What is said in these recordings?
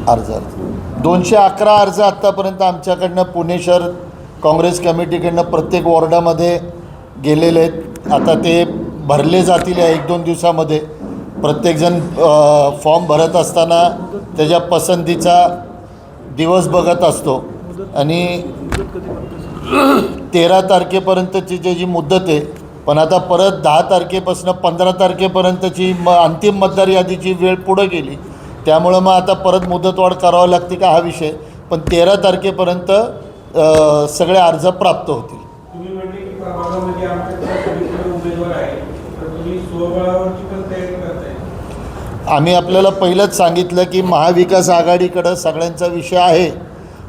अर्ज 211 अर्ज आत्तापर्यंत आमच्याकडनं पुणे शहर काँग्रेस कमिटीकडनं प्रत्येक वॉर्डामध्ये गेलेले आहेत. आता ते भरले जातील या 1-2 दिवसामध्ये. प्रत्येकजण फॉर्म भरत असताना त्याच्या पसंतीचा दिवस बघत असतो आणि 13 तारखेपर्यंतची जी मुदत आहे, पण आता परत 10 तारखेपासून 15 तारखेपर्यंतची अंतिम मतदार यादीची वेळ पुढं गेली. त्यामुळं मग आता परत मुदतवाढ करावी लागते का हा विषय. पण 13 तारखेपर्यंत सगळे अर्ज प्राप्त होतील. तुम्ही म्हटले की प्रभागामध्ये आमच्याकडे उमेदवार आहे, तर तुम्ही स्वबळावरची पण तयारी करताय. आम्ही आपल्याला पहिलंच सांगितलं की महाविकास आघाडीकडं सगळ्यांचा विषय आहे,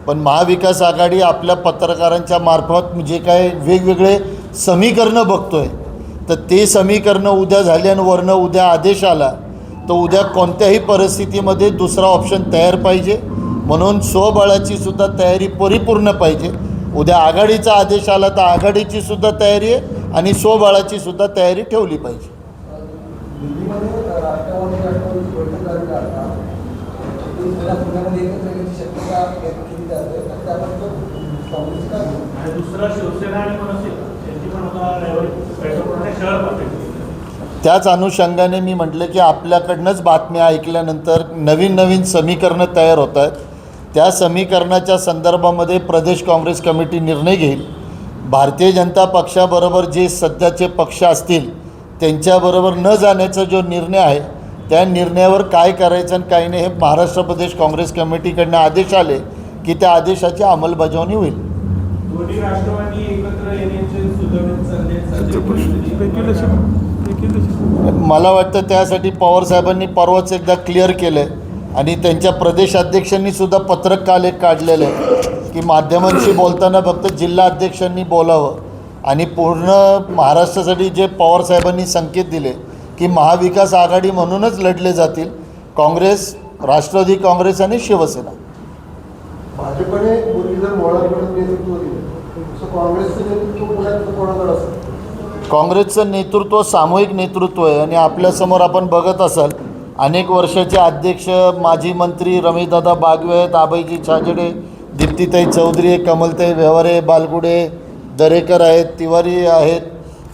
पण महाविकास आघाडी आपल्या पत्रकारांच्या मार्फत जे काय वेगवेगळे समीकरणं बघतो आहे, तर ते समीकरणं उद्या झाले आणि वरनं उद्या आदेश आला तर उद्या कोणत्याही परिस्थितीमध्ये दुसरा ऑप्शन तयार पाहिजे. म्हणून स्वबळाची सुद्धा तयारी परिपूर्ण पाहिजे. उद्या आघाडीचा आदेश आला तर आघाडीची सुद्धा तयारी आहे आणि स्वबळाची सुद्धा तयारी ठेवली पाहिजे. त्याच अनुषंगाने मी म्हटलं की आपल्याकडनंच बातम्या ऐकल्यानंतर नवीन समीकरणं तयार होत आहेत. त्या समीकरणाच्या संदर्भामध्ये प्रदेश काँग्रेस कमिटी निर्णय घेईल. भारतीय जनता पक्षाबरोबर जे सध्याचे पक्ष असतील त्यांच्याबरोबर न जाण्याचा जो निर्णय आहे, त्या निर्णयावर काय करायचं आणि काही नाही हे महाराष्ट्र प्रदेश काँग्रेस कमिटीकडनं आदेश आले की त्या आदेशाची अंमलबजावणी होईल. दोन्ही राष्ट्रवादी एकत्र येण्याचे मला वाटतं त्यासाठी पवारसाहेबांनी परवाच एकदा क्लिअर केलं आहे आणि त्यांच्या प्रदेशाध्यक्षांनी सुद्धा पत्रक काल एक काढलेलं आहे की माध्यमांशी बोलताना फक्त जिल्हा अध्यक्षांनी बोलावं आणि पूर्ण महाराष्ट्रासाठी जे पवारसाहेबांनी संकेत दिले की महाविकास आघाडी म्हणूनच लढले जातील काँग्रेस, राष्ट्रवादी काँग्रेस आणि शिवसेना. भाजपने मुरलीधर मोहोळांकडून नेतृत्व दिलं, काँग्रेसचं नेतृत्व पुण्यात कोणाकडे असेल? काँग्रेसचं नेतृत्व सामूहिक नेतृत्व आहे आणि आपल्यासमोर आपण बघत असाल अनेक वर्षाचे अध्यक्ष माजी मंत्री रमेशदादा बागवे आहेत, आबाईजी छाजेडे, दीप्तीताई चौधरी आहे, कमलताई व्यवहारे, बालगुडे, दरेकर आहेत, तिवारी आहेत,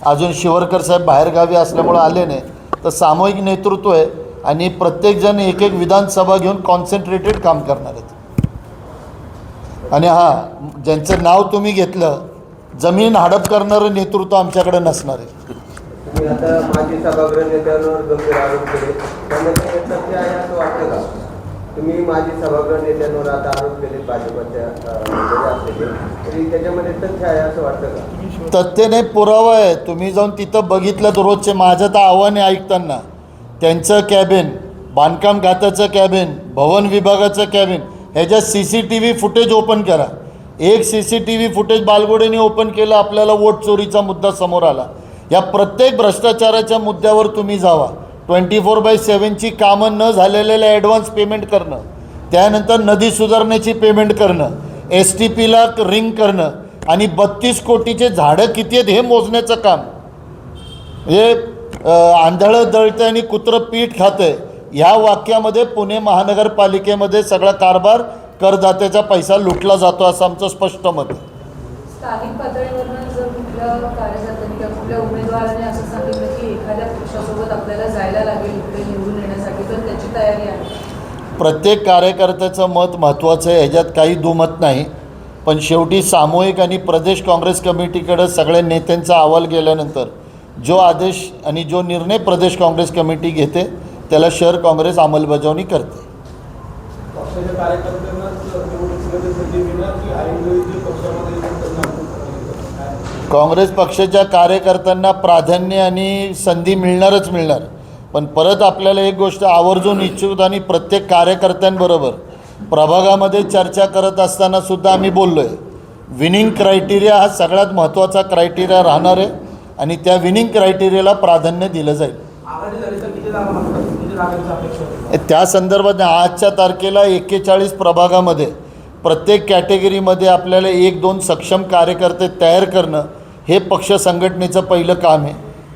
अजून शिवरकर साहेब बाहेरगावी असल्यामुळे आले नाही. तर सामूहिक नेतृत्व आहे आणि प्रत्येकजण एक विधानसभा घेऊन कॉन्सन्ट्रेटेड काम करणार आहेत. आणि ज्यांचं नाव तुम्ही घेतलं, जमीन हडप करणारं नेतृत्व आमच्याकडे नसणार आहे. तुम्ही आता माजी सभागृह नेत्यांवर गंभीर आरोप केले, त्यामध्ये तथ्य आहे असं वाटतं का? तुम्ही माजी सभागृह नेत्यांवर आता आरोप केले भाजपच्या असलेले, तरी त्याच्यामध्ये तथ्य आहे असं वाटतं का? तथ्य नाही, पुरावा आहे. तुम्ही जाऊन तिथं बघितलं तर रोजचे. माझं तर आव्हान आहे ऐकताना, त्यांचं कॅबिन, बांधकाम खात्याचं कॅबिन, भवन विभागाचं कॅबिन, ह्याच्यात CCTV फुटेज ओपन करा. एक CCTV फुटेज बालगुडेने ओपन केलं, आपल्याला वोट चोरीचा मुद्दा समोर आला. या प्रत्येक भ्रष्टाचाराच्या मुद्द्यावर तुम्ही जावा. 24/7ची कामं न झालेल्याला ॲडव्हान्स पेमेंट करणं, त्यानंतर नदी सुधारण्याची पेमेंट करणं, STPला रिंग करणं आणि 32 कोटीचे झाडं किती आहेत हे मोजण्याचं काम. हे आंधळं दळतं आणि कुत्रं पीठ खातं आहे, ह्या वाक्यामध्ये पुणे महानगरपालिकेमध्ये सगळा कारभार करदात्याचा पैसा लुटला जातो असं आमचं स्पष्ट मत आहे. स्थानिक पातळीवरून जर कुठल्या कार्यकर्त्यांनी किंवा कुठल्या उमेदवाराने असं सांगितलं की एखाद्या पक्षासोबत आपल्याला जायला लागेल इकडे निवडून येण्यासाठी, तर त्याची तयारी आहे? प्रत्येक कार्यकर्त्याचं मत महत्त्वाचं आहे, ह्याच्यात काही दुमत नाही. पण शेवटी सामूहिक आणि प्रदेश काँग्रेस कमिटीकडे सगळ्या नेत्यांचा अहवाल गेल्यानंतर जो आदेश आणि जो निर्णय प्रदेश काँग्रेस कमिटी घेते त्याला शहर काँग्रेस अंमलबजावणी करते. पक्षाच्या कार्यकर्त्यांना काँग्रेस पक्षाच्या कार्यकर्त्यांना प्राधान्य आणि संधी मिळणारच मिळणार. पण परत आपल्याला एक गोष्ट आवर्जून इच्छुक आणि प्रत्येक कार्यकर्त्यांबरोबर प्रभागामध्ये चर्चा करत असताना सुद्धा आम्ही बोललो आहे, विनिंग क्रायटेरिया हा सगळ्यात महत्त्वाचा क्रायटेरिया राहणार आहे आणि त्या विनिंग क्रायटेरियाला प्राधान्य दिलं जाईल. त्या संदर्भात आजच्या तारखेला 41 प्रभागामध्ये प्रत्येक कॅटेगरीमध्ये आपल्याला 1-2 सक्षम कार्यकर्ते तयार करणं हे पक्ष संघटनेचं पहिलं काम आहे.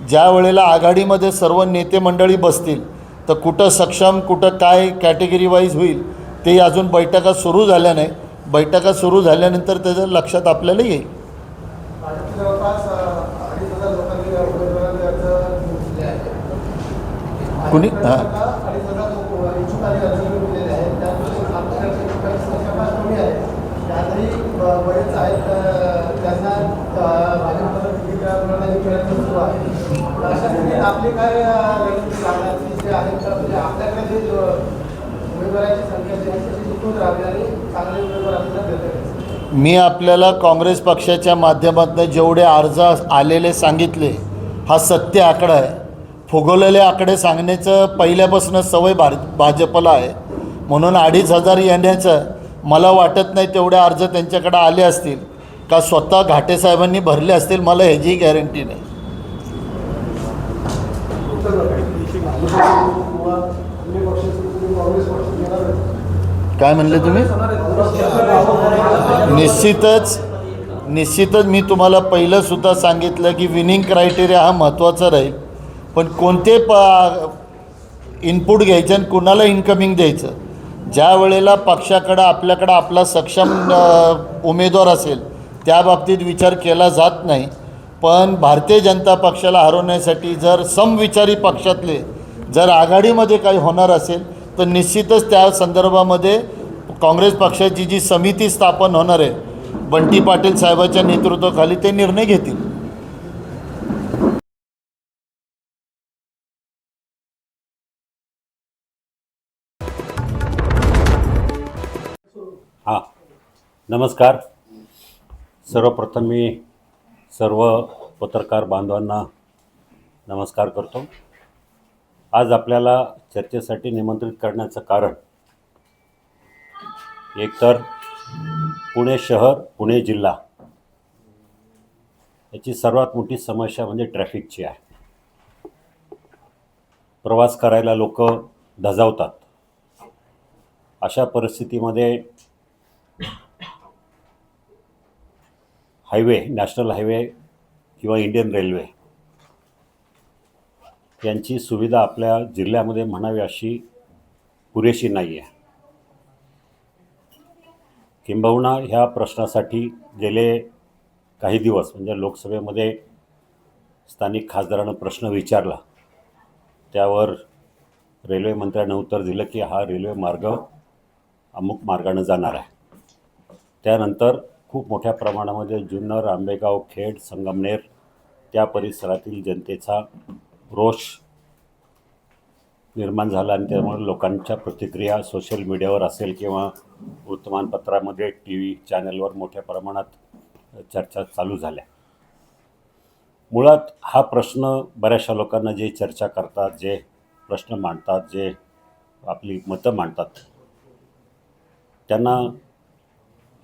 ज्या वेळेला आघाडीमध्ये सर्व नेते मंडळी बसतील तर कुठं सक्षम कुठं काय कॅटेगरी वाईज होईल ते अजून बैठका सुरू झाल्या नाही. बैठका सुरू झाल्यानंतर त्याचं लक्षात आपल्याला येईल. भाजपच्या जवळपास 2,500 लोकांनी उमेदवारांनी अर्ज दिले आहेत. कुणी? हां. 2,500 इच्छुकांनी अर्ज दिलेले आहेत. त्यामुळे आपल्याकडे संख्या कमी आहे. त्यातही बरेच आहेत त्यांना भाजपला तिकीट मिळवण्याची प्रयत्न सुरू आहे. अशा स्थितीत आपली काय रणनीती लागणार जे आहेत का, म्हणजे आपल्याकडे जे उमेदवारांची संख्या जी आहे त्याची टिकून राहावी आणि चांगले उमेदवार आपल्याला देता येईल. मी आपल्याला काँग्रेस पक्षाच्या माध्यमातून जेवढे अर्ज आलेले सांगितले हा सत्य आकडा आहे. फुगवलेले आकडे सांगण्याचं पहिल्यापासून सवय भाजपला आहे. म्हणून 2,500 येण्याचं मला वाटत नाही तेवढे अर्ज त्यांच्याकडे आले असतील का स्वतः घाटे साहेबांनी भरले असतील, मला ह्याची गॅरंटी नाही. काय म्हणले तुम्ही? निश्चितच मी तुम्हाला पहिलंसुद्धा सांगितलं की विनिंग क्रायटेरिया हा महत्त्वाचा राहील. पण कोणते इनपुट घ्यायचं आणि कुणाला इन्कमिंग द्यायचं, ज्या वेळेला पक्षाकडं आपल्याकडं आपला सक्षम उमेदवार असेल त्या बाबतीत विचार केला जात नाही. पण भारतीय जनता पक्षाला हरवण्यासाठी जर समविचारी पक्षातले जर आघाडीमध्ये काही होणार असेल तर निश्चितच त्या संदर्भामध्ये काँग्रेस पक्षाची जी समिती स्थापन होणार आहे, बंटी पाटील साहेबांच्या नेतृत्वाखाली ते निर्णय घेतील. हां, नमस्कार. सर्वप्रथम मी सर्व पत्रकार बांधवांना नमस्कार करतो. आज आपल्याला चर्चेसाठी निमंत्रित करण्याचं कारण एकतर पुणे शहर, पुणे जिल्हा याची सर्वात मोठी समस्या म्हणजे ट्रॅफिकची आहे. प्रवास करायला लोक धजावतात. अशा परिस्थितीमध्ये हायवे, नॅशनल हायवे किंवा इंडियन रेल्वे यांची सुविधा आपल्या जिल्ह्यामध्ये म्हणावी अशी पुरेशी नाही आहे. किंबहुना ह्या प्रश्नासाठी गेले काही दिवस म्हणजे लोकसभेमध्ये स्थानिक खासदारानं प्रश्न विचारला, त्यावर रेल्वे मंत्र्यानं उत्तर दिलं की हा रेल्वे मार्ग अमुक मार्गानं जाणार आहे. त्यानंतर खूप मोठ्या प्रमाणामध्ये जुन्नर, आंबेगाव, खेड, संगमनेर त्या परिसरातील जनतेचा रोष निर्माण झाला आणि त्यामुळे लोकांच्या प्रतिक्रिया सोशल मीडियावर असेल किंवा वर्तमानपत्रामध्ये, टी व्ही चॅनलवर मोठ्या प्रमाणात चर्चा चालू झाल्या. मुळात हा प्रश्न बऱ्याचशा लोकांना जे चर्चा करतात, जे प्रश्न मांडतात, जे आपली मतं मांडतात, त्यांना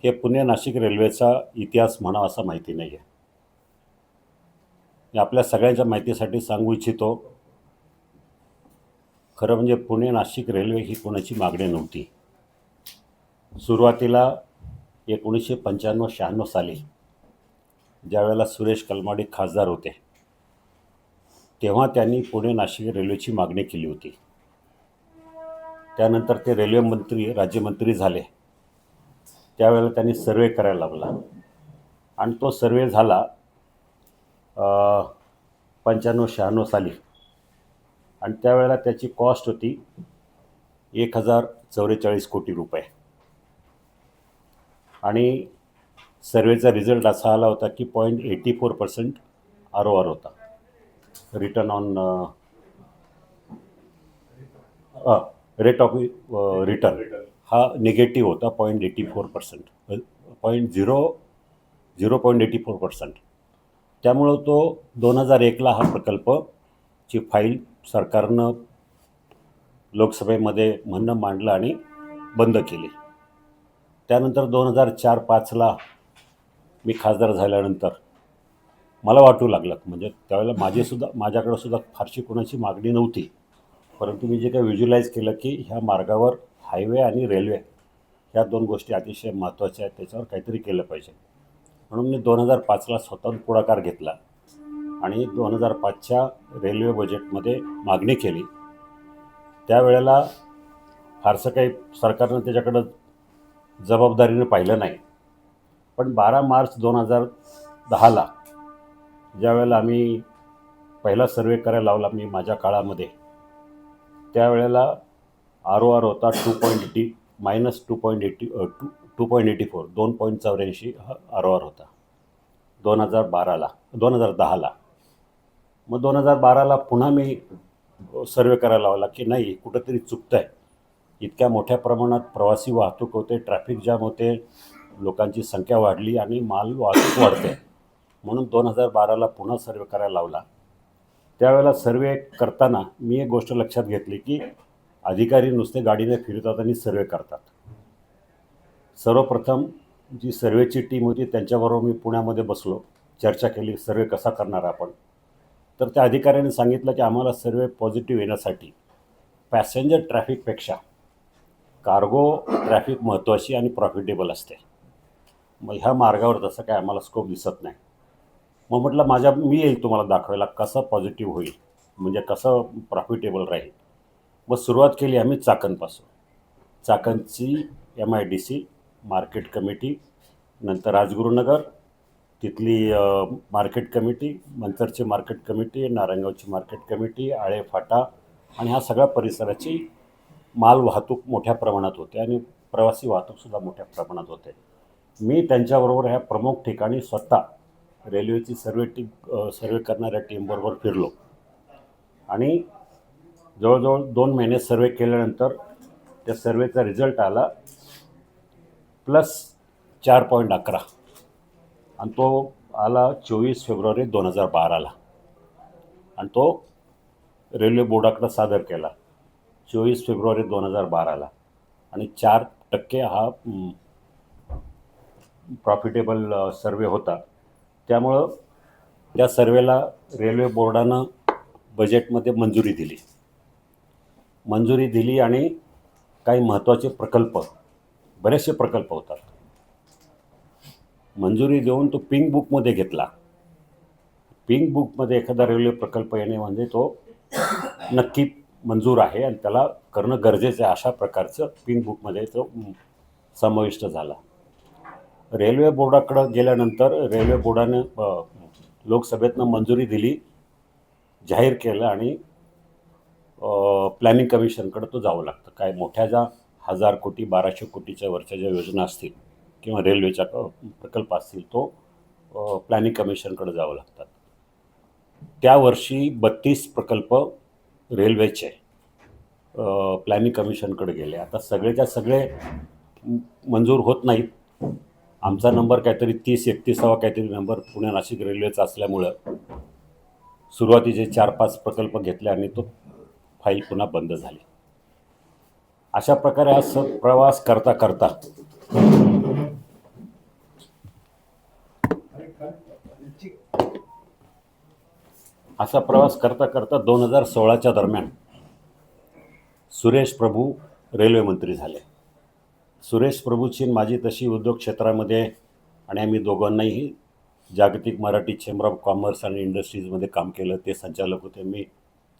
हे पुणे नाशिक रेल्वेचा इतिहास म्हणावा असा माहिती नाही आहे. मी आपल्या सगळ्यांच्या माहितीसाठी सांगू इच्छितो, खरं म्हणजे पुणे नाशिक रेल्वे ही कोणाची मागणी नव्हती. सुरुवातीला 1995-96 साली ज्यावेळेला सुरेश कलमाडी खासदार होते तेव्हा त्यांनी पुणे नाशिक रेल्वेची मागणी केली होती. त्यानंतर ते रेल्वे मंत्री, राज्यमंत्री झाले, त्यावेळेला त्यांनी सर्वे करायला लावला आणि तो सर्वे झाला 95-96 साली आणि त्यावेळेला त्याची कॉस्ट होती 1,044 कोटी रुपये आणि सर्वेचा रिझल्ट असा आला होता की 0.84% ROR होता, return on rate of return हा निगेटिव्ह होता 0.84%, 0.84%. त्यामुळं तो 2001ला हा प्रकल्पची फाईल सरकारनं लोकसभेमध्ये म्हणणं मांडलं आणि बंद केली. त्यानंतर 2004-05ला मी खासदार झाल्यानंतर मला वाटू लागलं, म्हणजे त्यावेळेला माझ्याकडंसुद्धा फारशी कोणाची मागणी नव्हती, परंतु मी जे काही व्हिज्युलाइज केलं की ह्या मार्गावर हायवे आणि रेल्वे ह्या दोन गोष्टी अतिशय महत्त्वाच्या आहेत, त्याच्यावर काहीतरी केलं पाहिजे. म्हणून मी 2005ला स्वतःहून पुढाकार घेतला आणि 2005च्या रेल्वे बजेटमध्ये मागणी केली. त्यावेळेला फारसं काही सरकारनं त्याच्याकडं जबाबदारीनं पाहिलं नाही. पण 12 मार्च 2010ला ज्यावेळेला आम्ही पहिला सर्वे करायला लावला मी माझ्या काळामध्ये, त्यावेळेला ROR होता 2.80 -2.84 2.84 हा ROR होता 2010ला. मग 2012ला पुन्हा मी सर्वे करायला लावला की नाही, कुठंतरी चुकतं आहे. इतक्या मोठ्या प्रमाणात प्रवासी वाहतूक होते, ट्रॅफिक जाम होते, लोकांची संख्या वाढली आणि माल वाहतूक वाढते. म्हणून 2012ला पुन्हा सर्वे करायला लावला. त्यावेळेला सर्वे करताना मी एक गोष्ट लक्षात घेतली की अधिकारी नुसते गाडीने फिरतात आणि सर्वे करतात. सर्वप्रथम जी सर्वेची टीम होती त्यांच्याबरोबर मी पुण्यामध्ये बसलो, चर्चा केली सर्वे कसा करणार आपण. तर त्या अधिकाऱ्याने सांगितलं की आम्हाला सर्वे पॉझिटिव्ह येण्यासाठी पॅसेंजर ट्रॅफिकपेक्षा कार्गो ट्रॅफिक महत्त्वाची आणि प्रॉफिटेबल असते. मग ह्या मार्गावर तसं काय आम्हाला स्कोप दिसत नाही. मग म्हटलं मी येईल तुम्हाला दाखवायला कसं पॉझिटिव्ह होईल, म्हणजे कसं प्रॉफिटेबल राहील. मग सुरुवात केली आम्ही चाकणपासून. चाकणची MIDC मार्केट कमिटी, नंतर राजगुरुनगर तिथली मार्केट कमिटी, मंचरची मार्केट कमिटी, नारायणगावची मार्केट कमिटी, आळे फाटा आणि ह्या सगळ्या परिसराची माल वाहतूक मोठ्या प्रमाणात होते आणि प्रवासी वाहतूकसुद्धा मोठ्या प्रमाणात होते. मी त्यांच्याबरोबर ह्या प्रमुख ठिकाणी स्वतः रेल्वेची सर्वे करणाऱ्या टीमबरोबर फिरलो आणि जवळजवळ 2 महिने सर्वे केल्यानंतर त्या सर्वेचा रिझल्ट आला +4.11 आणि तो आला 24 फेब्रुवारी 2012ला आणि तो रेल्वे बोर्डाकडे सादर केला 24 फेब्रुवारी 2012ला आणि 4% हा प्रॉफिटेबल सर्वे होता. त्यामुळं त्या सर्वेला रेल्वे बोर्डानं बजेटमध्ये मंजुरी दिली आणि काही महत्त्वाचे प्रकल्प, बरेचसे प्रकल्प होतात, मंजुरी देऊन तो पिंक बुकमध्ये घेतला. पिंक बुकमध्ये एखादा रेल्वे प्रकल्प येणे म्हणजे तो नक्की मंजूर आहे आणि त्याला करणं गरजेचं आहे, अशा प्रकारचं पिंक बुकमध्ये तो समाविष्ट झाला. रेल्वे बोर्डाकडं गेल्यानंतर रेल्वे बोर्डाने लोकसभेतनं मंजुरी दिली, जाहीर केलं आणि प्लॅनिंग कमिशनकडं तो जावं लागतं. काय मोठ्या ज्या 1000 कोटी 1200 कोटीच्या वरच्या ज्या योजना असतील किंवा रेल्वेच्या प्रकल्प असतील तो प्लॅनिंग कमिशनकडे जावं लागतात. त्या वर्षी 32 प्रकल्प रेल्वेचे प्लॅनिंग कमिशनकडे गेले. आता सगळेच्या सगळे मंजूर होत नाहीत. आमचा नंबर काहीतरी 30-31 काहीतरी नंबर पुणे नाशिक रेल्वेचा असल्यामुळं सुरुवातीचे 4-5 प्रकल्प घेतले आणि तो फाईल पुन्हा बंद झाली. अशा प्रकारे हा प्रवास करता करता असा प्रवास करता करता 2016च्या दरम्यान सुरेश प्रभू रेल्वे मंत्री झाले. सुरेश प्रभूची माझी तशी उद्योग क्षेत्रामध्ये आणि आम्ही दोघांनाही जागतिक मराठी चेंबर ऑफ कॉमर्स आणि इंडस्ट्रीजमध्ये काम केलं. ते संचालक होते, मी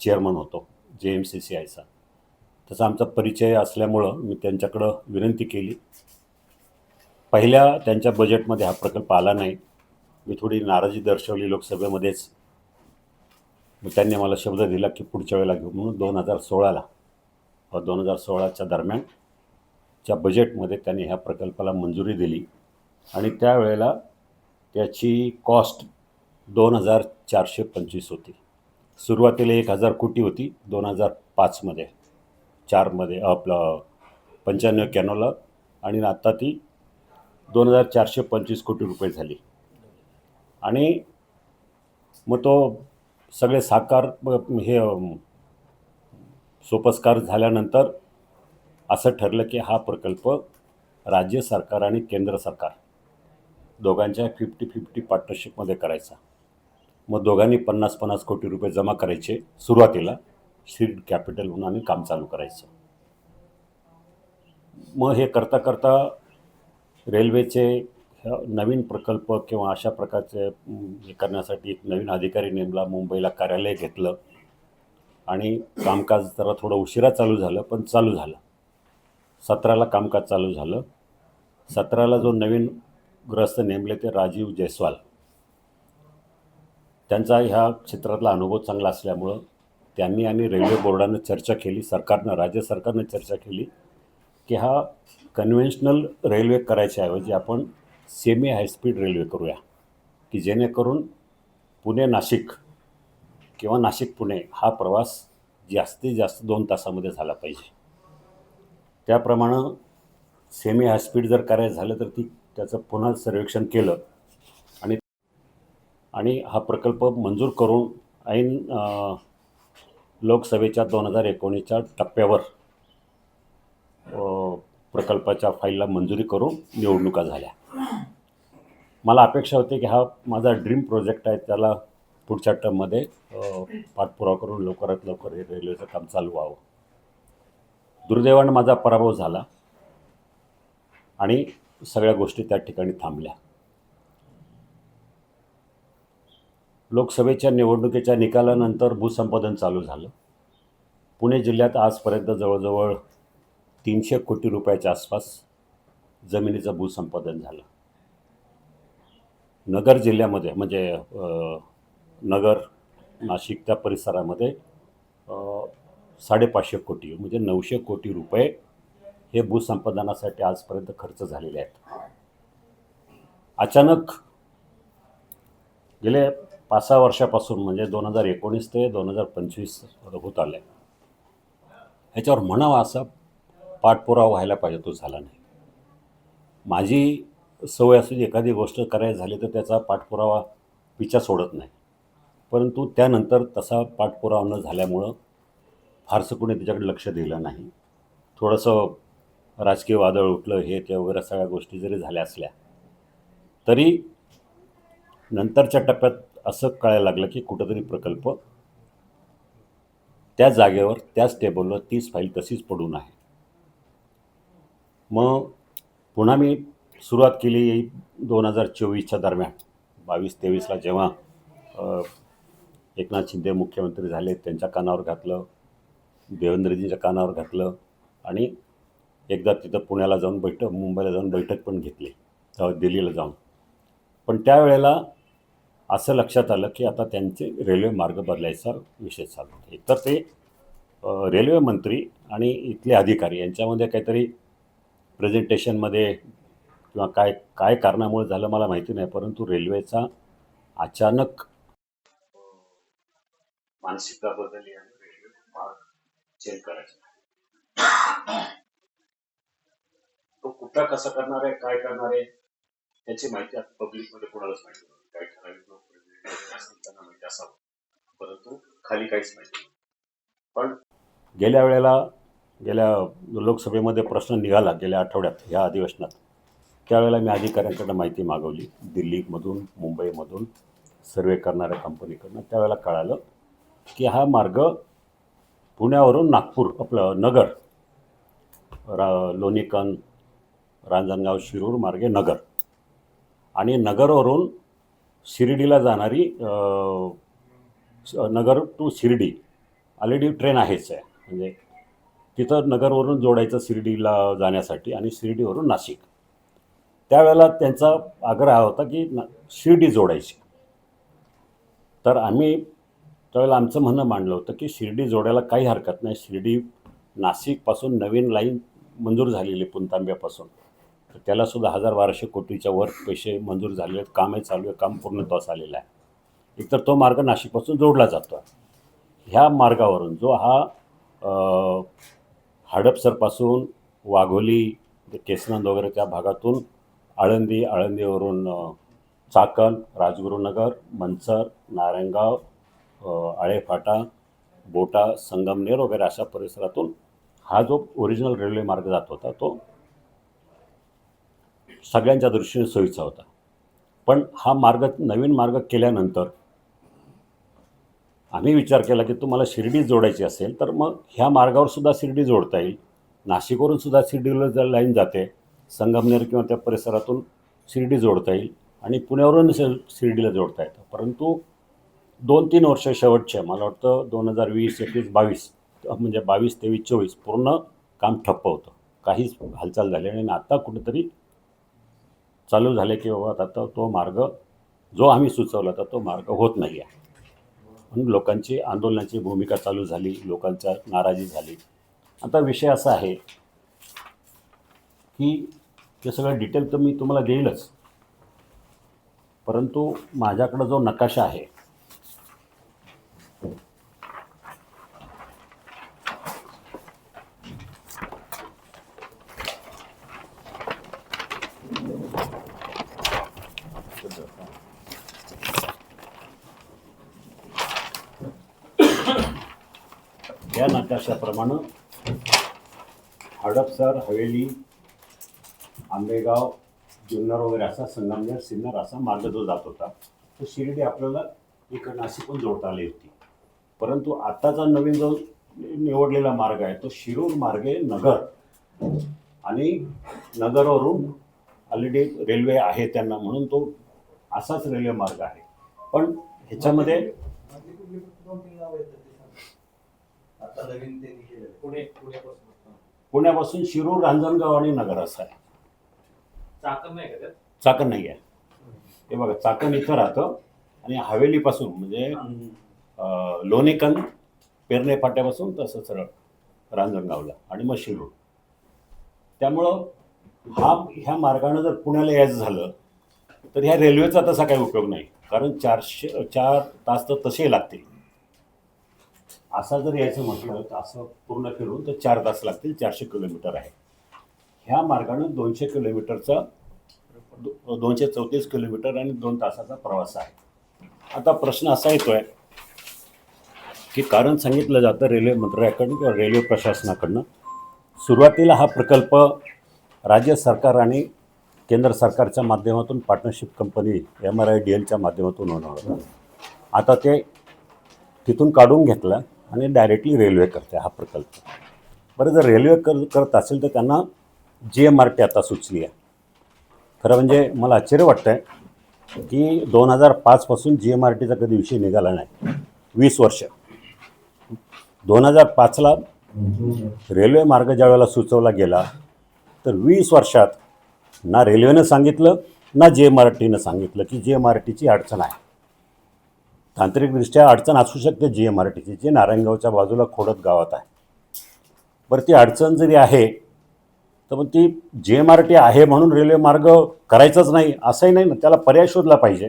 चेअरमन होतो JMCCIचा. तसा आमचा परिचय असल्यामुळं मी त्यांच्याकडं विनंती केली. पहिल्या त्यांच्या बजेटमध्ये हा प्रकल्प आला नाही. मी थोडी नाराजी दर्शवली लोकसभेमध्येच. मग त्यांनी मला शब्द दिला की पुढच्या वेळेला घेऊ म्हणून 2016च्या दरम्यानच्या बजेटमध्ये त्यांनी ह्या प्रकल्पाला मंजुरी दिली आणि त्यावेळेला त्याची कॉस्ट 2425 होती. सुरुवातीला 1000 कोटी होती 2005मध्ये 4मध्ये आपलं 95-91ला आणि आता ती 2425 कोटी रुपये झाली. आणि मग तो सगळे साकार हे सोपस्कार झाल्यानंतर असं ठरलं की हा प्रकल्प राज्य सरकार आणि केंद्र सरकार दोघांच्या 50-50 पार्टनरशिपमध्ये करायचा. मग दोघांनी 50-50 कोटी रुपये जमा करायचे सुरुवातीला सीड कॅपिटल म्हणून आणि काम चालू करायचं. मग हे करता करता रेल्वेचे नवीन प्रकल्प किंवा अशा प्रकारचे हे करण्यासाठी एक नवीन अधिकारी नेमला, मुंबईला कार्यालय घेतलं आणि कामकाज जरा थोडं उशिरा चालू झालं पण चालू झालं. 17ला कामकाज चालू झालं. 17ला जो नवीन ग्रस्त नेमले ते राजीव जयस्वाल, त्यांचा ह्या क्षेत्रातला अनुभव चांगला असल्यामुळं त्यांनी आणि रेल्वे बोर्डानं चर्चा केली, राज्य सरकारनं चर्चा केली की हा कन्व्हेन्शनल रेल्वे करायच्याऐवजी आपण सेमी हायस्पीड रेल्वे करूया, की जेणेकरून पुणे नाशिक किंवा नाशिक पुणे हा प्रवास जास्तीत जास्त 2 तासामध्ये झाला पाहिजे. त्याप्रमाणे सेमी हायस्पीड जर करायचं झालं तर त्याचं पुन्हा सर्वेक्षण केलं आणि हा प्रकल्प मंजूर करून ऐन लोकसभेच्या 2019च्या टप्प्यावर प्रकल्पाच्या फाईलला मंजुरी करून निवडणुका झाल्या. मला अपेक्षा होती की हा माझा ड्रीम प्रोजेक्ट आहे, त्याला पुढच्या टर्ममध्ये पाठपुरावा करून लवकरात लवकर हे रेल्वेचं काम चालू व्हावं. दुर्दैवानं माझा पराभव झाला आणि सगळ्या गोष्टी त्या ठिकाणी थांबल्या. लोकसभेच्या निवडणुकीच्या निकालानंतर भूसंपादन चालू झालं. पुणे जिल्ह्यात आजपर्यंत जवळजवळ 300 कोटी रुपयाच्या आसपास जमिनीचं भूसंपादन झालं. नगर जिल्ह्यामध्ये म्हणजे नगर, नाशिक त्या परिसरामध्ये 550 कोटी म्हणजे 900 कोटी रुपये हे भूसंपादनासाठी आजपर्यंत खर्च झालेले आहेत. अचानक गेले 5-6 वर्षापासून म्हणजे 2019 ते 2025 होत आलं आहे, ह्याच्यावर म्हणावा असा पाठपुरावा व्हायला पाहिजे, तो झाला नाही. माझी सवय असून एखादी गोष्ट करायची झाली तर त्याचा पाठपुरावा पिछा सोडत नाही, परंतु त्यानंतर तसा पाठपुरावा न झाल्यामुळं फारसं कोणी त्याच्याकडे लक्ष दिलं नाही. थोडंसं राजकीय वादळ उठलं, हे ते वगैरे सगळ्या गोष्टी जरी झाल्या असल्या तरी नंतरच्या टप्प्यात असं कळायला लागलं की कुठंतरी प्रकल्प त्या जागेवर, त्याच टेबलवर तीच फाईल तशीच पडून आहे. मग पुन्हा मी सुरुवात केली 2024च्या दरम्यान, 22-23ला जेव्हा एकनाथ शिंदे मुख्यमंत्री झाले, त्यांच्या कानावर घातलं, देवेंद्रजींच्या कानावर घातलं आणि एकदा तिथं पुण्याला जाऊन मुंबईला जाऊन बैठक पण घेतली, दिल्लीला जाऊन. पण त्यावेळेला असं लक्षात आलं की आता त्यांचे रेल्वे मार्ग बदलायचा विषय चालू होता. एकतर ते रेल्वे मंत्री आणि इथले अधिकारी यांच्यामध्ये काहीतरी प्रेझेंटेशनमध्ये किंवा काय कारणामुळे झालं मला माहिती नाही, परंतु रेल्वेचा अचानक मानसिकता बदलली आणि रेल्वे मार्ग चेंज करायचा. तो कुठला कसा करणार आहे, काय करणार आहे त्याची माहिती आता पब्लिकमध्ये कोणालाच माहिती नाही. काही ठराविक लोक असतील त्यांना माहिती असावं, परंतु खाली काहीच माहिती नाही. पण गेल्या लोकसभेमध्ये प्रश्न निघाला गेल्या आठवड्यात ह्या अधिवेशनात, त्यावेळेला मी अधिकाऱ्यांकडनं माहिती मागवली, दिल्लीमधून, मुंबईमधून, सर्वे करणाऱ्या कंपनीकडनं. त्यावेळेला कळालं की हा मार्ग पुण्यावरून नागपूर, आपलं नगर, लोणीकण, रांजणगाव, शिरूर मार्गे नगर आणि नगरवरून शिर्डीला जाणारी नगर टू शिर्डी ऑलरेडी ट्रेन आहेच आहे, म्हणजे तिथं नगरवरून जोडायचं शिर्डीला जाण्यासाठी आणि शिर्डीवरून नाशिक. त्यावेळेला त्यांचा आग्रह होता की शिर्डी जोडायची. तर आम्ही त्यावेळेला आमचं म्हणणं मांडलं होतं की शिर्डी जोडायला काही हरकत नाही. शिर्डी नाशिकपासून नवीन लाईन मंजूर झालेली पुणतांब्यापासून, तर त्यालासुद्धा 1200 कोटीच्या वर पैसे मंजूर झालेले आहेत, कामही चालू आहे, काम पूर्णत्वास आलेलं आहे. एकतर तो मार्ग नाशिकपासून जोडला जातो आहे. ह्या मार्गावरून जो हा हडपसरपासून वाघोली, केसनंद वगैरे त्या भागातून आळंदीवरून चाकण, राजगुरुनगर, मनसर, नारायणगाव, आळेफाटा, बोटा, संगमनेर वगैरे अशा परिसरातून हा जो ओरिजिनल रेल्वे मार्ग जात होता तो सगळ्यांच्या दृष्टीने सोयीचा होता. पण हा नवीन मार्ग केल्यानंतर आम्ही विचार केला की तुम्हाला शिर्डी जोडायची असेल तर मग ह्या मार्गावर सुद्धा शिर्डी जोडता येईल, नाशिकवरून सुद्धा शिर्डीला लाईन जाते, संगमनेर किंवा त्या परिसरातून शिर्डी जोडता येईल आणि पुण्यावरून शिर्डीला जोडता येतं. परंतु 2-3 वर्ष शेवटचे, मला वाटतं 2020, 21, 22 म्हणजे 22, 23, 24 पूर्ण काम ठप्प होतं. काहीच हालचाल झाली आणि आता कुठेतरी चालू झाले की बाबा आता तो मार्ग जो आम्ही सुचवला होता तो मार्ग होत नाही आहे. म्हणून लोकांची आंदोलनाची भूमिका चालू झाली, लोकांच्या नाराजी झाली. आता विषय असा आहे की ते सगळं डिटेल तर मी तुम्हाला देईलच, परंतु माझ्याकडं जो नकाशा आहे या नकाशाप्रमाणे हडपसर, हवेली, आंबेगाव, जुन्नर वगैरे असा संगमनेर, सिन्नर असा मार्ग जो जात होता तो शिर्डी आपल्याला इकडनं अशी पण जोडता आली होती. परंतु आत्ताचा नवीन जो निवडलेला मार्ग आहे तो शिरूर मार्गे नगर आणि नगरवरून ऑलरेडी रेल्वे आहे त्यांना, म्हणून तो असाच रेल्वे मार्ग आहे. पण ह्याच्यामध्ये पुण्यापासून शिरूर, रांजणगाव आणि नगर असं आहे. चाकण नाही आहे. हे बघा, चाकण इथं राहतं आणि हवेलीपासून म्हणजे लोणीकंद, पेरणे फाट्यापासून तसं सरळ रांजणगावला आणि मग शिरूर. त्यामुळं ह्या मार्गानं जर पुण्याला यायचं झालं तर ह्या रेल्वेचा तसा काही उपयोग नाही, कारण 4 तास तर तसे लागतील. असा जर यायचं म्हटलं तर असं पूर्ण फिरून तर 4 तास लागतील. 400 किलोमीटर आहे. ह्या मार्गानं 200 किलोमीटरचा 234 किलोमीटर आणि 2 तासाचा प्रवास आहे. आता प्रश्न असा येतोय की कारण सांगितलं जातं रेल्वे मंत्रालयाकडून किंवा रेल्वे प्रशासनाकडनं सुरुवातीला हा प्रकल्प राज्य सरकार आणि केंद्र सरकारच्या माध्यमातून पार्टनरशिप कंपनी MRIDLच्या माध्यमातून होणार होता. आता ते तिथून काढून घेतलं आणि डायरेक्टली रेल्वे करते हा प्रकल्प. बरं, जर रेल्वे करत असेल तर त्यांना GMRT आता सुचली आहे. खरं म्हणजे मला आश्चर्य वाटतं आहे की 2005पासून GMRTचा कधी विषय निघाला नाही. 20 वर्ष. 2005ला रेल्वे मार्ग ज्यावेळेला सुचवला गेला तर 20 वर्षात ना रेल्वेनं सांगितलं ना GMRTनं सांगितलं की GMRTची अडचण आहे. तांत्रिकदृष्ट्या अडचण असू शकते GMRTची, जी नारायणगावच्या बाजूला खोडत गावात आहे. बरं, ती अडचण जरी आहे तर मग ती GMRT आहे म्हणून रेल्वे मार्ग करायचाच नाही असंही नाही ना, त्याला पर्याय शोधला पाहिजे.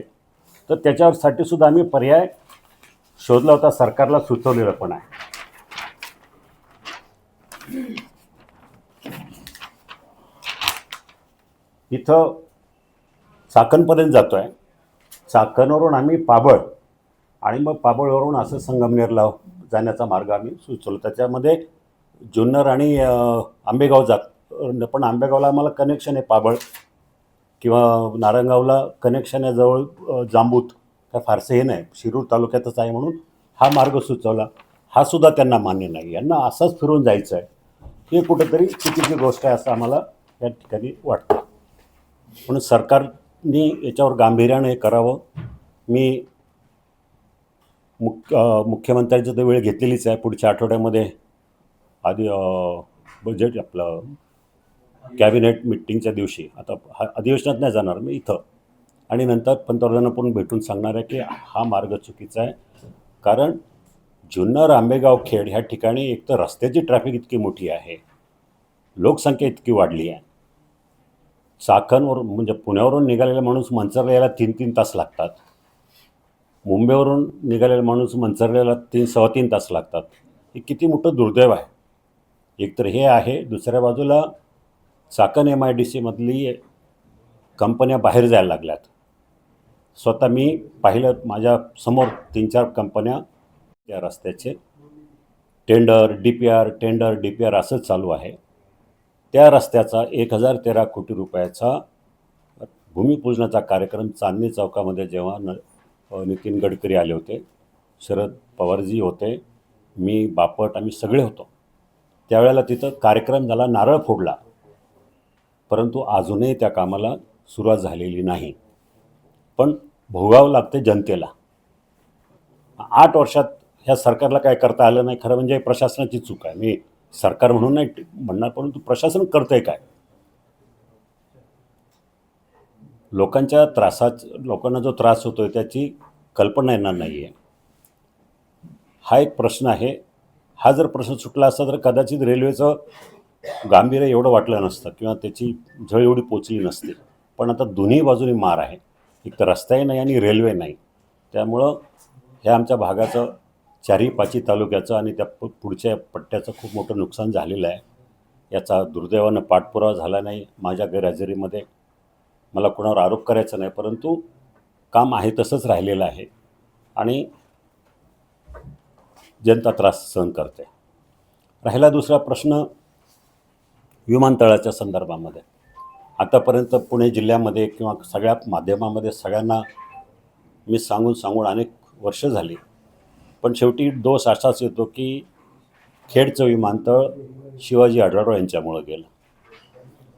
तर त्याच्यासाठी सुद्धा आम्ही पर्याय शोधला होता, सरकारला सुचवलेलं पण आहे. इथं चाकणपर्यंत जातो आहे. चाकणवरून आम्ही पाबळ आणि मग पाबळवरून असं संगमनेरला जाण्याचा मार्ग आम्ही सुचवला. त्याच्यामध्ये जुन्नर आणि आंबेगाव जात, पण आंबेगावला आम्हाला कनेक्शन आहे पाबळ किंवा नारायणगावला कनेक्शन आहे जवळ जांबूत, काय फारसं हे नाही, शिरूर तालुक्यातच आहे म्हणून हा मार्ग सुचवला. हा सुद्धा त्यांना मान्य नाही. यांना असंच फिरून जायचं आहे. हे कुठेतरी चुकीची गोष्ट आहे असं आम्हाला या ठिकाणी वाटतं. म्हणून सरकारने याच्यावर गांभीर्याने हे करावं. मी मुख्यमंत्र्यांची तर वेळ घेतलेलीच आहे. पुढच्या आठवड्यामध्ये आधी बजेट आपलं कॅबिनेट मिटिंगच्या दिवशी, आता हा अधिवेशनात नाही जाणार मी इथं, आणि नंतर पंतप्रधानांना पण भेटून सांगणार आहे की हा मार्ग चुकीचा आहे. कारण जुन्नर, आंबेगाव, खेड ह्या ठिकाणी एक तर रस्त्याची ट्रॅफिक इतकी मोठी आहे, लोकसंख्या इतकी वाढली आहे. चाकणवरून म्हणजे पुण्यावरून निघालेला माणूस मंचरला यायला 3-3 तास लागतात. मुंबईवरून निघालेला माणूस मंचरला 3-3.25 तास लागतात. हे किती मोठं दुर्दैव आहे. एकतर हे आहे, दुसऱ्या बाजूला चाकण MIDCमधली कंपन्या बाहेर जायला लागल्यात. स्वतः मी पाहिलं, माझ्या समोर 3-4 कंपन्या त्या रस्त्याचे टेंडर DPR असंच चालू आहे. त्या रस्त्याचा 1013 कोटी रुपयाचा भूमिपूजनाचा कार्यक्रम चांदणी चौकामध्ये जेव्हा नितीन गडकरी आले होते, शरद पवारजी होते, मी, बापट, आम्ही सगळे होतो, त्यावेळेला तिथं कार्यक्रम झाला, नारळ फोडला. परंतु अजूनही त्या कामाला सुरुवात झालेली नाही. पण भोगावं लागते जनतेला. 8 वर्षात ह्या सरकारला काय करता आलं नाही. खरं म्हणजे प्रशासनाची चूक आहे. मी सरकार म्हणून नाही म्हणणार, परंतु प्रशासन करतंय काय? लोकांना जो त्रास होतोय त्याची कल्पना येणार नाही आहे. हा एक प्रश्न आहे. हा जर प्रश्न सुटला असता तर कदाचित रेल्वेचं गांभीर्य एवढं वाटलं नसतं किंवा त्याची झळ एवढी पोचली नसती. पण आता दोन्ही बाजूनी मार आहे. एक तर रस्ताही नाही आणि रेल्वे नाही. त्यामुळं ह्या आमच्या भागाचं 4-5 तालुक्याचं आणि त्या पुढच्या पट्ट्याचं खूप मोठं नुकसान झालेलं आहे. याचा दुर्दैवानं पाठपुरावा झाला नाही. माझ्या गैरहजेरीमध्ये मला कोणावर आरोप करायचा नाही, परंतु काम आहे तसंच राहिलेलं आहे आणि जनता त्रास सहन करते. राहिला दुसरा प्रश्न विमानतळाच्या संदर्भामध्ये. आतापर्यंत पुणे जिल्ह्यामध्ये किंवा सगळ्या माध्यमामध्ये सगळ्यांना मी सांगून अनेक वर्ष झाली, पण शेवटी दोष असाच येतो की खेडचं विमानतळ शिवाजी आढळराव यांच्यामुळं गेलं.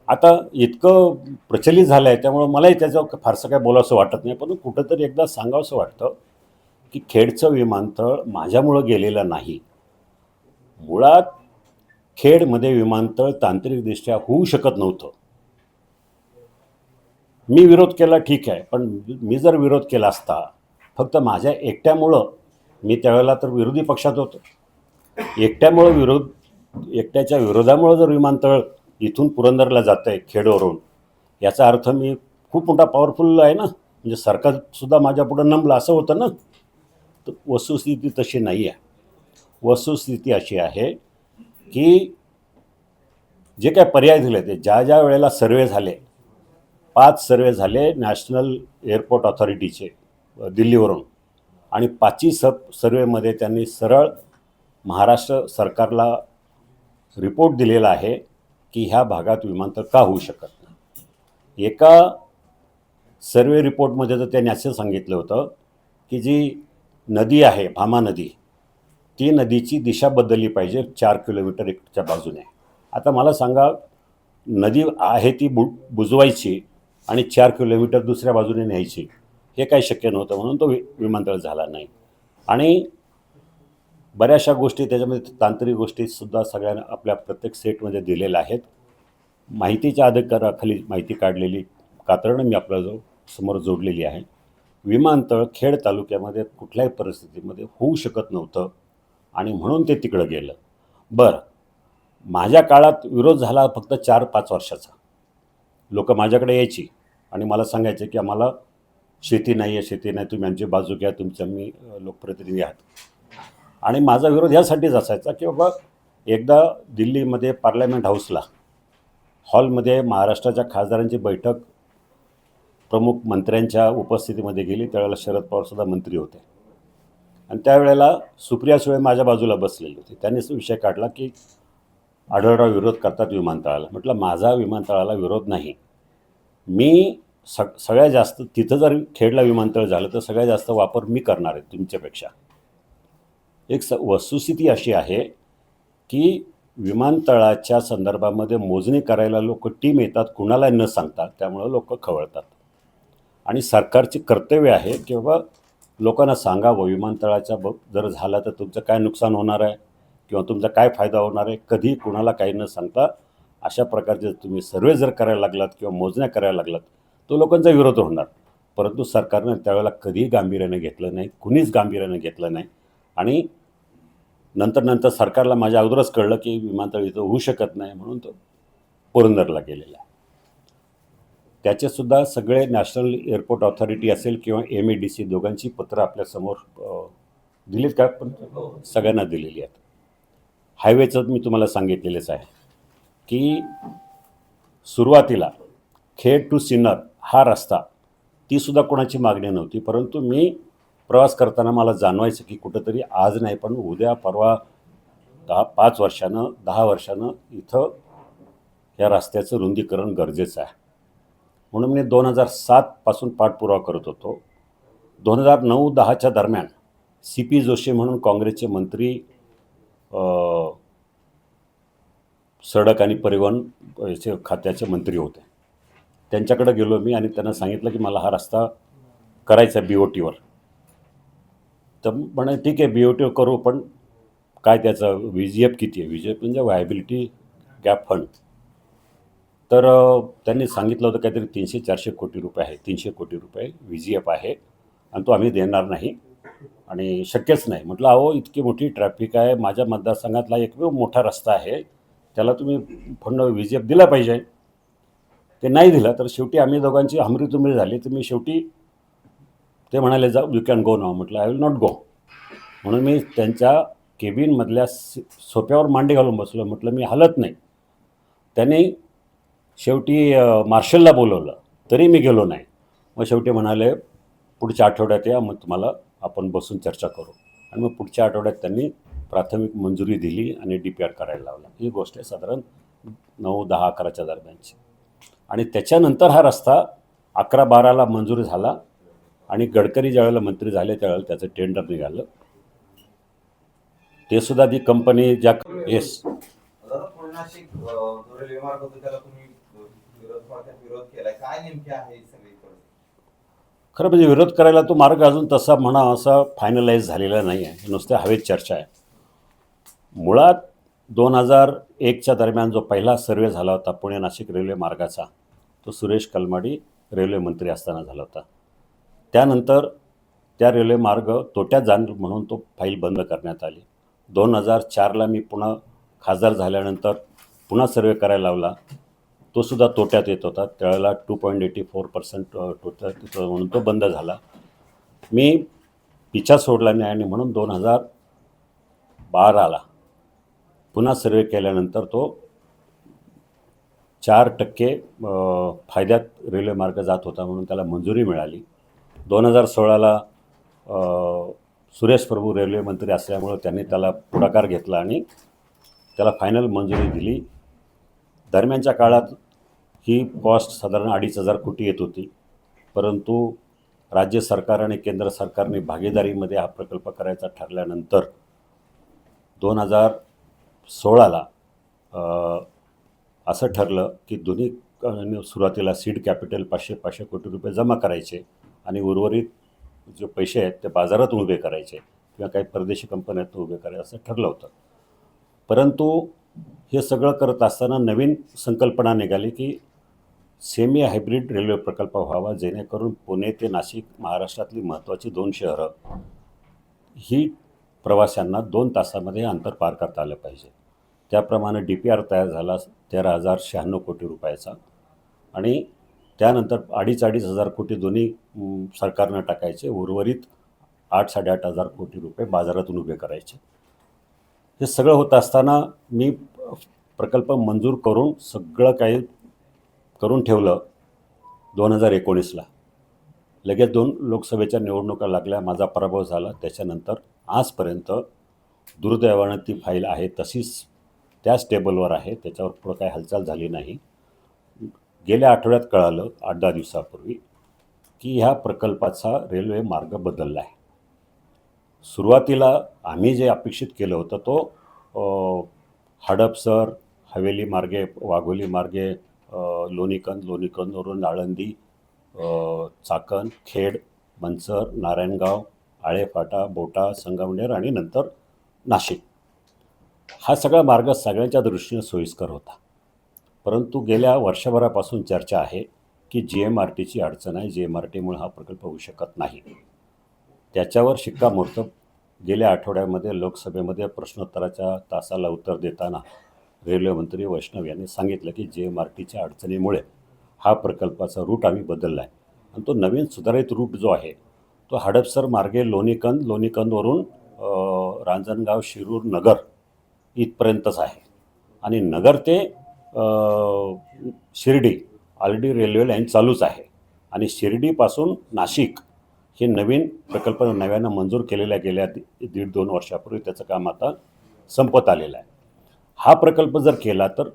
आता इतकं प्रचलित झालं आहे त्यामुळं मलाही त्याचं फारसं काय बोलावंसं वाटत नाही, पण कुठंतरी एकदा सांगावंसं वाटतं की खेडचं विमानतळ माझ्यामुळं गेलेलं नाही. मुळात खेडमध्ये विमानतळ तांत्रिकदृष्ट्या होऊ शकत नव्हतं. मी विरोध केला ठीक आहे, पण मी जर विरोध केला असता फक्त माझ्या एकट्यामुळं, मी त्यावेळेला तर विरोधी पक्षात होतो, एकट्याच्या विरोधामुळं जर विमानतळ इथून पुरंदरला जातं आहे खेडवरून, याचा अर्थ मी खूप मोठा पॉवरफुल आहे ना, म्हणजे सरकारसुद्धा माझ्यापुढं नमलं असं होतं ना. तर वस्तुस्थिती तशी नाही आहे. वस्तुस्थिती अशी आहे की जे काय पर्याय दिले ते ज्या वेळेला सर्वे झाले, 5 सर्वे झाले नॅशनल एअरपोर्ट ऑथॉरिटीचे दिल्लीवरून, आणि 5ही सर्वेमध्ये त्यांनी सरळ महाराष्ट्र सरकारला रिपोर्ट दिलेला आहे की ह्या भागात विमानतळ का होऊ शकत नाही. एका सर्वे रिपोर्टमध्ये तर त्यांनी असं सांगितलं होतं की जी नदी आहे भामा नदी, ती नदीची दिशा बदलली पाहिजे 4 किलोमीटर इकडच्या बाजूने. आता मला सांगा, नदी आहे ती बुजवायची आणि 4 किलोमीटर दुसऱ्या बाजूने न्यायची, हे काही शक्य नव्हतं, म्हणून तो विमानतळ झाला नाही. आणि बऱ्याचशा गोष्टी त्याच्यामध्ये तांत्रिक गोष्टीसुद्धा सगळ्यांना आपल्या प्रत्येक सेटमध्ये दिलेल्या आहेत. माहितीच्या अधिकाराखाली माहिती काढलेली कातरणं मी आपल्याजवळ समोर जोडलेली आहे. विमानतळ खेड तालुक्यामध्ये कुठल्याही परिस्थितीमध्ये होऊ शकत नव्हतं आणि म्हणून ते तिकडं गेलं. बरं, माझ्या काळात विरोध झाला फक्त 4-5 वर्षाचा. लोक माझ्याकडे यायची आणि मला सांगायचे की आम्हाला शेती नाही आहे, तुम्ही आमची बाजू घ्या, आम्ही लोकप्रतिनिधी आहात. आणि माझा विरोध यासाठीच असायचा की बाबा, एकदा दिल्लीमध्ये पार्लमेंट हाऊसला हॉलमध्ये महाराष्ट्राच्या खासदारांची बैठक प्रमुख मंत्र्यांच्या उपस्थितीमध्ये गेली. त्यावेळेला शरद पवारसुद्धा मंत्री होते आणि त्यावेळेला सुप्रिया सुळे माझ्या बाजूला बसलेली होती. त्यांनीच विषय काढला की आढळराव विरोध करतात विमानतळाला. म्हटलं, माझा विमानतळाला विरोध नाही. मी सगळ्यात जास्त तिथं जर खेडला विमानतळ झालं तर सगळ्यात जास्त वापर मी करणार आहे तुमच्यापेक्षा. एक वस्तुस्थिती अशी आहे की विमानतळाच्या संदर्भामध्ये मोजणी करायला लोक टीम येतात, कुणाला न सांगतात, त्यामुळं लोक खवळतात. आणि सरकारचे कर्तव्य आहे की बाबा लोकांना सांगावं विमानतळाच्या जर झाला तर तुमचं काय नुकसान होणार आहे किंवा तुमचा काय फायदा होणार आहे, कधी कुणाला काही न सांगता अशा प्रकारचे तुम्ही सर्वे जर करायला लागलात किंवा मोजण्या करायला लागलात तो लोकांचा विरोध होणार. परंतु सरकारनं त्यावेळेला कधीही गांभीर्याने घेतलं नाही, कुणीच गांभीर्याने घेतलं नाही. आणि नंतर सरकारला माझ्या अगोदरच कळलं की विमानतळ इथं होऊ शकत नाही, म्हणून तो पुरंदरला गेलेला आहे. त्याचेसुद्धा सगळे नॅशनल एअरपोर्ट ऑथॉरिटी असेल किंवा MADC दोघांची पत्रं आपल्यासमोर दिलीत का, पण सगळ्यांना दिलेली आहेत. हायवेचं मी तुम्हाला सांगितलेलंच आहे की सुरुवातीला खेड टू सिन्नर हा रस्ता, तीसुद्धा कोणाची मागणी नव्हती, परंतु मी प्रवास करताना मला जाणवायचं की कुठंतरी आज नाही पण उद्या परवा 5 वर्षानं 10 वर्षानं इथं या रस्त्याचं रुंदीकरण गरजेचं आहे. म्हणून मी 2007 पाठपुरावा करत होतो. 2009-10च्या दरम्यान CP जोशी म्हणून काँग्रेसचे मंत्री सडक आणि परिवहन खात्याचे मंत्री होते, त्यांच्याकडे गेलो मी आणि त्यांना सांगितलं की मला हा रस्ता करायचा BOTवर. तर म्हणे ठीक आहे BOTवर करू, पण काय त्याचं VGF किती आहे, VGF म्हणजे व्हायबिलिटी गॅप फंड. तर त्यांनी सांगितलं होतं काहीतरी 300-400 कोटी रुपये आहे, 300 कोटी रुपये VGF आहे आणि तो आम्ही देणार नाही आणि शक्यच नाही. म्हटलं अहो इतकी मोठी ट्रॅफिक आहे, माझ्या मतदारसंघातला एकमेव मोठा रस्ता आहे, त्याला तुम्ही फंड VGF दिला पाहिजे. ते नाही दिलं तर शेवटी आम्ही दोघांची हमरीतुमरी झाली. तर मी शेवटी ते म्हणाले जाऊ यू कॅन गो नाव. म्हटलं आय विल नॉट गो. म्हणून मी त्यांच्या केबिनमधल्या सोफ्यावर मांडी घालून बसलो. म्हटलं मी हलत नाही. त्यांनी शेवटी मार्शलला बोलवलं तरी मी गेलो नाही. मग शेवटी म्हणाले पुढच्या आठवड्यात या, मग तुम्हाला आपण बसून चर्चा करू. आणि मग पुढच्या आठवड्यात त्यांनी प्राथमिक मंजुरी दिली आणि DPR करायला लावला. ही गोष्ट आहे साधारण 9, 10, 11च्या दरम्यानची. आणि त्याच्यानंतर हा रस्ता 11-12ला मंजूर झाला आणि गडकरी ज्यावेळेला मंत्री झाले त्यावेळेला त्याचं टेंडर निघालं. ते सुद्धा ती कंपनी ज्या येस नाशिक जो रेल्वे मार्ग होता त्याला तुम्ही विरोध केलाय, काय नेमके आहे सगळी परिस्थिती? खरं म्हणजे विरोध करायला तो मार्ग अजून तसा म्हणा असा फायनलाईज झालेला नाही आहे, नुसत्या हवेत चर्चा आहे. मुळात 2001च्या दरम्यान जो पहिला सर्वे झाला होता पुणे नाशिक रेल्वे मार्गाचा, तो सुरेश कलमाडी रेल्वे मंत्री असताना झाला होता. त्यानंतर त्या रेल्वे मार्ग तोट्यात जाणार म्हणून तो फाईल बंद करण्यात आली. 2004ला मी पुन्हा खासदार झाल्यानंतर पुन्हा सर्वे करायला लावला. तो सुद्धा तोट्यात येत होता. त्यावेळेला 2.84% तोट्यात येतो म्हणून तो बंद झाला. मी पिछा सोडला नाही आणि म्हणून 2012ला पुन्हा सर्वे केल्यानंतर तो 4% फायद्यात रेल्वे मार्ग जात होता म्हणून त्याला मंजुरी मिळाली. 2016ला सुरेश प्रभू रेल्वे मंत्री असल्यामुळं त्यांनी त्याला पुढाकार घेतला आणि त्याला फायनल मंजुरी दिली. दरम्यानच्या काळात ही कॉस्ट साधारण 2,500 कोटी येत होती. परंतु राज्य सरकार आणि केंद्र सरकारने भागीदारीमध्ये हा प्रकल्प करायचा ठरल्यानंतर 2016ला असं ठरलं की दोन्ही सुरुवातीला सीड कॅपिटल 500 कोटी रुपये जमा करायचे आणि उर्वरित जे पैसे आहेत ते बाजारात उभे करायचे किंवा काही परदेशी कंपन्यातून उभे करायचे असं ठरलं होतं. परंतु हे सगळं करत असताना नवीन संकल्पना निघाली की सेमी हायब्रिड रेल्वे प्रकल्प व्हावा, जेणेकरून पुणे ते नाशिक महाराष्ट्रातली महत्त्वाची 2 शहरं ही प्रवाशांना 2 तासामध्ये अंतर पार करता आलं पाहिजे. त्याप्रमाणे DPR तयार झाला 13,096 कोटी रुपयाचा आणि त्यानंतर 2,500 कोटी दोन्ही सरकारनं टाकायचे, उर्वरित 8,000-8,500 कोटी रुपये बाजारातून उभे करायचे. हे सगळं होत असताना मी प्रकल्प मंजूर करून सगळं काही करून ठेवलं. 2019ला लगेच 2 लोकसभेच्या निवडणुका लागल्या, माझा पराभव झाला. त्याच्यानंतर आजपर्यंत दुर्दैवानं ती फाईल आहे तशीच त्याच टेबलवर आहे, त्याच्यावर पुढं काही हालचाल झाली नाही. गेल्या आठवड्यात कळालं 8-10 दिवसापूर्वी की ह्या प्रकल्पाचा रेल्वे मार्ग बदलला आहे. सुरुवातीला आम्ही जे अपेक्षित केलं होतं तो हडपसर, हवेली मार्गे, वाघोली मार्गे, लोणीकंदवरून आळंदी, चाकण, खेड, मनसर, नारायणगाव, आळेफाटा, बोटा, संगमनेर आणि नंतर नाशिक. हा सगळा मार्ग सगळ्यांच्या दृष्टीने सोयीस्कर होता. परंतु गेल्या वर्षभरापासून चर्चा आहे की GMRTची अडचण आहे, GMRTमुळे हा प्रकल्प होऊ शकत नाही. त्याच्यावर शिक्कामोर्तब गेल्या आठवड्यामध्ये लोकसभेमध्ये प्रश्नोत्तराच्या तासाला उत्तर देताना रेल्वे मंत्री वैष्णव यांनी सांगितलं की GMRTच्या अडचणीमुळे हा प्रकल्पाचा रूट आम्ही बदलला आहे आणि तो नवीन सुधारित रूट जो आहे तो हडपसर मार्गे लोणीकंदवरून रांजणगाव, शिरूर, नगर इथपर्यंतच आहे आणि नगर ते शिर्डी ऑलरेडी रेल्वे लाईन चालूच आहे आणि शिर्डीपासून नाशिक हे नवीन प्रकल्प नव्यानं मंजूर केलेल्या गेल्या 1.5-2 वर्षापूर्वी त्याचं काम आता संपत आलेलं आहे. हा प्रकल्प जर केला तर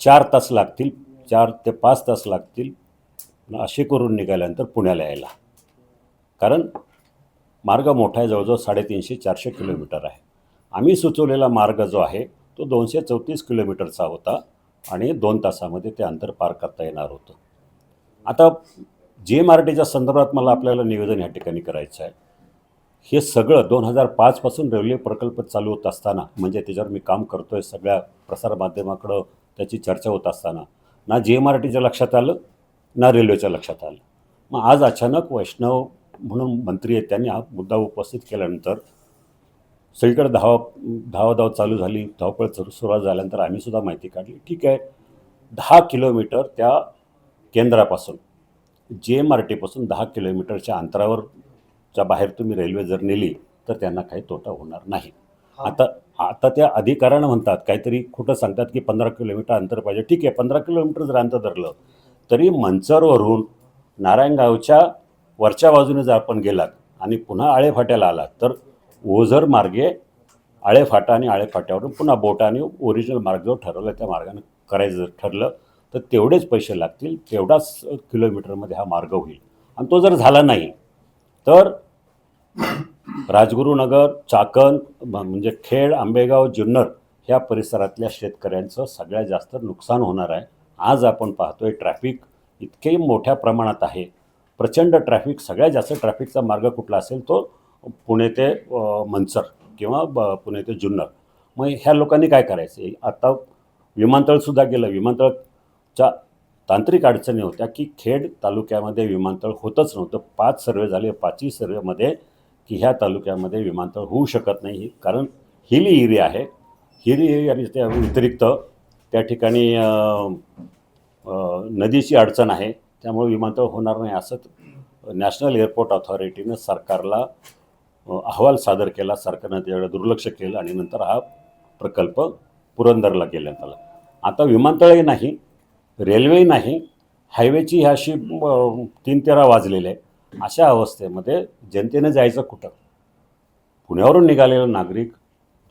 4 तास लागतील, 4 ते 5 तास लागतील नाशिकवरून निघाल्यानंतर पुण्याला यायला. कारण मार्ग मोठा आहे, जवळजवळ 350-400 किलोमीटर आहे. आम्ही सुचवलेला मार्ग जो आहे तो 234 किलोमीटरचा होता आणि 2 तासामध्ये ते अंतर पार करता येणार होतं. आता GMRTच्या संदर्भात मला आपल्याला निवेदन या ठिकाणी करायचं आहे. हे सगळं 2005पासून रेल्वे प्रकल्प चालू होत असताना, म्हणजे त्याच्यावर मी काम करतो आहे, सगळ्या प्रसारमाध्यमाकडं त्याची चर्चा होत असताना ना GMRTच्या लक्षात आलं ना रेल्वेच्या लक्षात आलं. मग आज अचानक वैष्णव म्हणून मंत्री आहेत, त्यांनी हा मुद्दा उपस्थित केल्यानंतर सगळीकडे धावाधाव चालू झाली, धावपळ सुरुवात झाल्यानंतर आम्हीसुद्धा माहिती काढली. ठीक आहे, 10 किलोमीटर त्या केंद्रापासून GMRTपासून 10 किलोमीटरच्या अंतरावरच्या बाहेर तुम्ही रेल्वे जर नेली तर त्यांना काही तोटा होणार नाही. आता त्या अधिकाऱ्यानं म्हणतात, काहीतरी खोटं सांगतात की 15 किलोमीटर अंतर पाहिजे. ठीक आहे, 15 किलोमीटर जर अंतर धरलं तरी मंचरवरून नारायणगावच्या वरच्या बाजूने जर आपण गेलात आणि पुन्हा आळेफाट्याला आलात तर ओझर मार्गे आळेफाटा आणि आळेफाट्यावरून पुन्हा बोटाने ओरिजिनल मार्ग जो ठरवला त्या मार्गाने करायचं जर ठरलं तर तेवढेच पैसे लागतील, तेवढाच किलोमीटरमध्ये हा मार्ग होईल. आणि तो जर झाला नाही तर राजगुरुनगर, चाकण, म्हणजे खेड, आंबेगाव, जुन्नर ह्या परिसरातल्या शेतकऱ्यांचं सगळ्यात जास्त नुकसान होणार आहे. आज आपण पाहतोय ट्रॅफिक इतके मोठ्या प्रमाणात आहे, प्रचंड ट्रॅफिक. सगळ्यात जास्त ट्रॅफिकचा मार्ग कुठला असेल तो पुणे ते मंचर किंवा पुणे ते जुन्नर. मग ह्या लोकांनी काय करायचं? आता विमानतळसुद्धा गेलं, विमानतळच्या तांत्रिक अडचणी होत्या की खेड तालुक्यामध्ये विमानतळ होतच नव्हतं. 5 सर्वे झाले, 5ही सर्वेमध्ये की ह्या तालुक्यामध्ये विमानतळ होऊ शकत नाही, कारण हिली एरिया आहे. हिली एरिया व्यतिरिक्त त्या ठिकाणी नदीची अडचण आहे, त्यामुळे विमानतळ होणार नाही असं नॅशनल एअरपोर्ट ऑथॉरिटीनं सरकारला अहवाल सादर केला. सरकारनं त्याकडे दुर्लक्ष केलं आणि नंतर हा प्रकल्प पुरंदरला गेल्यात आला. आता विमानतळही नाही, रेल्वेही नाही, हायवेची ह्या अशी 3-13 वाजलेले आहे. अशा अवस्थेमध्ये जनतेनं जायचं कुठं? पुण्यावरून निघालेला नागरिक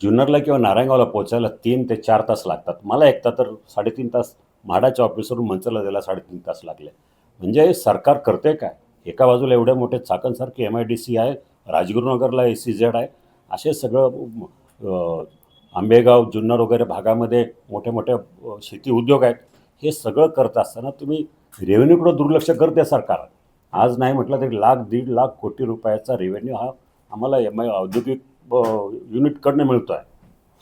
जुन्नरला किंवा नारायणगावला पोचायला 3 ते 4 तास लागतात. मला एकटा तर 3.5 तास म्हाडाच्या ऑफिसवरून मंचरला जायला 3.5 तास लागले. म्हणजे सरकार करते काय? एका बाजूला एवढे मोठे चाकणसारखे MIDC आहे, राजगुरुनगरला SEZ आहे, असे सगळं आंबेगाव, जुन्नर वगैरे भागामध्ये मोठे मोठे शेती उद्योग आहेत. हे सगळं करत असताना तुम्ही रेव्हेन्यूकडं दुर्लक्ष करते सरकार. आज नाही म्हटलं तरी 1,00,000-1.5 लाख कोटी रुपयाचा रेव्हेन्यू हा आम्हाला औद्योगिक युनिटकडनं मिळतो आहे.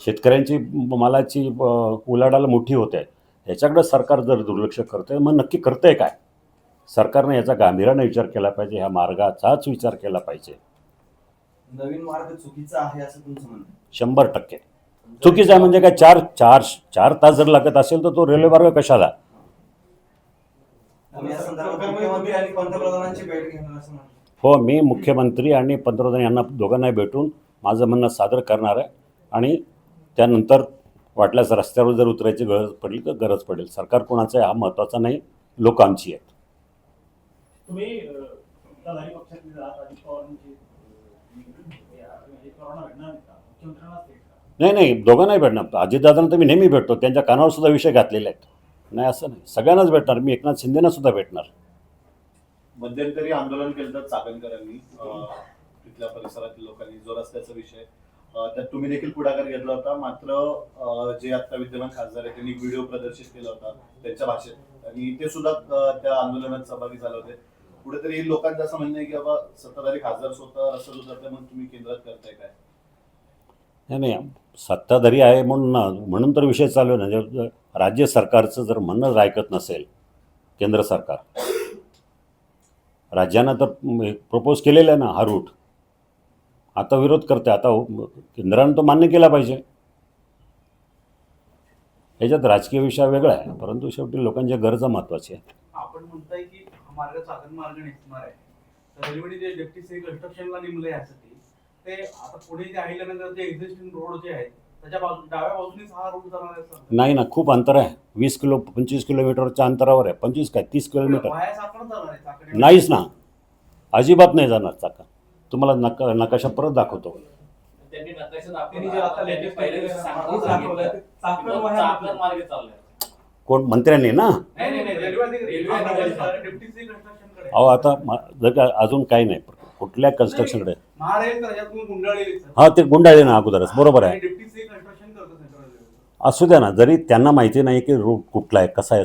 शेतकऱ्यांची मालाची उलाढाल मोठी होते आहे. ह्याच्याकडं सरकार जर दुर्लक्ष करतं आहे, मग नक्की करतं आहे काय? सरकारनं याचा गांभीर्यानं विचार केला पाहिजे, ह्या मार्गाचाच विचार केला पाहिजे. नवीन मार्ग चुकीचा आहे असं तुमचं म्हणणं आहे? 100% चुकीचं आहे. म्हणजे काय, 4 तास जर लागत असेल तर तो रेल्वे मार्ग कशाला? तुम्ही या संदर्भात मुख्यमंत्री आणि पंतप्रधानांची भेट घेणार असं म्हणलं. हो, मी मुख्यमंत्री आणि पंतप्रधान यांना दोघांनाही भेटून माझं म्हणणं सादर करणार आहे आणि त्यानंतर वाटल्यास रस्त्यावर जर उतरायची गरज पडली तर गरज पडेल. सरकार कोणाचं आहे हा महत्त्वाचा नाही, लोक आमची आहेत. तुम्ही सत्ताधारी पक्षातले आहात, अजित पवारांची कोरोना घटना मुख्यमंत्र्यांना नाही, दोघांनाही भेटणार. अजितदादांना तर मी नेहमी भेटतो, त्यांच्या कानावर सुद्धा विषय घातलेले आहेत. नाही असं नाही, सगळ्यांनाच भेटणार. मी एकनाथ शिंदेना सुद्धा भेटणार. मध्यंतरी आंदोलन केलं तर चाकणकरांनी, तिथल्या परिसरातील लोकांनी, जो रस्त्याचा विषय त्यात तुम्ही देखील पुढाकार घेतला होता. मात्र जे आता विद्यमान खासदार आहेत त्यांनी व्हिडिओ प्रदर्शित केला होता त्यांच्या भाषेत आणि ते सुद्धा त्या आंदोलनात सहभागी झाले होते. कुठेतरी लोकांचं असं म्हणणं आहे की बाबा सत्ताधारी खासदार स्वतः रस्त्यात उतरते, मग तुम्ही केंद्रात करताय काय? नाही, सत्ताधारी आहे म्हणून तर विषय चालू आहे ना. राज्य सरकारचं जर म्हणणं ऐकत नसेल केंद्र सरकार, राज्यानं तर प्रपोज केलेलं आहे ना हा रूट, आता विरोध करते. आता केंद्रानं तो मान्य केला पाहिजे. ह्याच्यात राजकीय विषय वेगळा आहे, परंतु शेवटी लोकांच्या गरजा महत्त्वाची आहे. आपण म्हणताय की हा मार्ग चाकण मार्ग निघणार आहे, तर रेल्वेने जे डेप्टी कन्स्ट्रक्शनला नेमलं यासाठी, ते आता पुढे जे अहिल्यानगर जे एक्झिस्टिंग रोड जे आहेत त्याच्या डाव्या बाजूनेच हा रूट जाणार आहे. नाही ना, खूप अंतर आहे. 25 किलोमीटरच्या अंतरावर आहे. 25 काय 30 किलोमीटर नाहीच ना, अजिबात नाही जाणार चाकण. तुम्हाला नकाशा परत दाखवतो. कोण? मंत्र्यांनी ना. अहो आता जर का अजून काही नाही, कुठल्या कन्स्ट्रक्शनकडे हा ते गुंडाळले ना अगोदरच, बरोबर आहे. असू द्या ना, जरी त्यांना माहिती नाही की रूट कुठला आहे, कसा आहे,